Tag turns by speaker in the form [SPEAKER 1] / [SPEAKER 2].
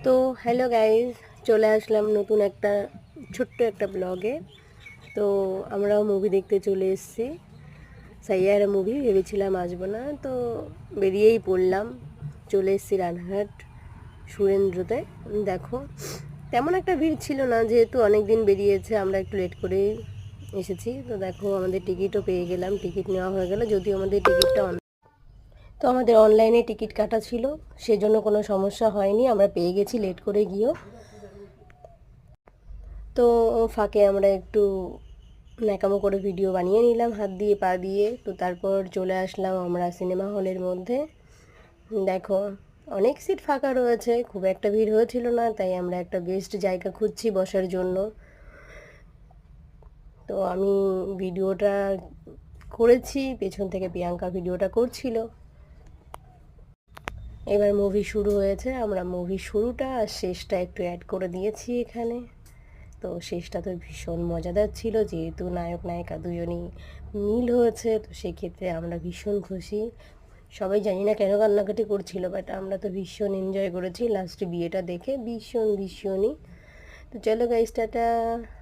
[SPEAKER 1] তো hello guys, চলে আসলাম নতুন একটা ছোট্ট একটা ব্লগে। তো আমরাও মুভি দেখতে চলে এসেছি, সাইয়ারা মুভি। ভেবেছিলাম আসবো না, তো বেরিয়েই পড়লাম। চলে এসেছি রানাঘাট সুরেন্দ্রতে। দেখো, তেমন একটা ভিড় ছিল না, যেহেতু অনেক দিন বেরিয়েছে, আমরা একটু লেট করেই এসেছি। তো দেখো, আমাদের টিকিটও পেয়ে গেলাম, টিকিট নেওয়া হয়ে গেল, যদিও আমাদের টিকিটটা তো আমাদের অনলাইনে টিকিট কাটা ছিল, সেজন্য কোনো সমস্যা হয়নি, আমরা পেয়ে গেছি লেট করে গিয়েও। তো ফাঁকে আমরা একটু ন্যাকামো করে ভিডিও বানিয়ে নিলাম হাত দিয়ে পা দিয়ে। তো তারপর চলে আসলাম আমরা সিনেমা হলের মধ্যে। দেখো, অনেক সিট ফাঁকা রয়েছে, খুব একটা ভিড় হয়েছিল না, তাই আমরা একটা বেস্ট জায়গা খুঁজছি বসার জন্য। তো আমি ভিডিওটা করেছি, পেছন থেকে প্রিয়াঙ্কা ভিডিওটা করছিল। এবার মুভি শুরু হয়েছে, আমরা মুভি শুরুটা আর শেষটা একটু অ্যাড করে দিয়েছি এখানে। তো শেষটা তো ভীষণ মজাদার ছিল, যেহেতু নায়ক নায়িকা দুজনেই মিল হয়েছে, তো সেক্ষেত্রে আমরা ভীষণ খুশি। সবাই জানি না কেন কান্নাকাটি করছিল, বাট আমরা তো ভীষণ এনজয় করেছি লাস্টে বিয়েটা দেখে, ভীষণই। তো চলো গাইস, টাটা।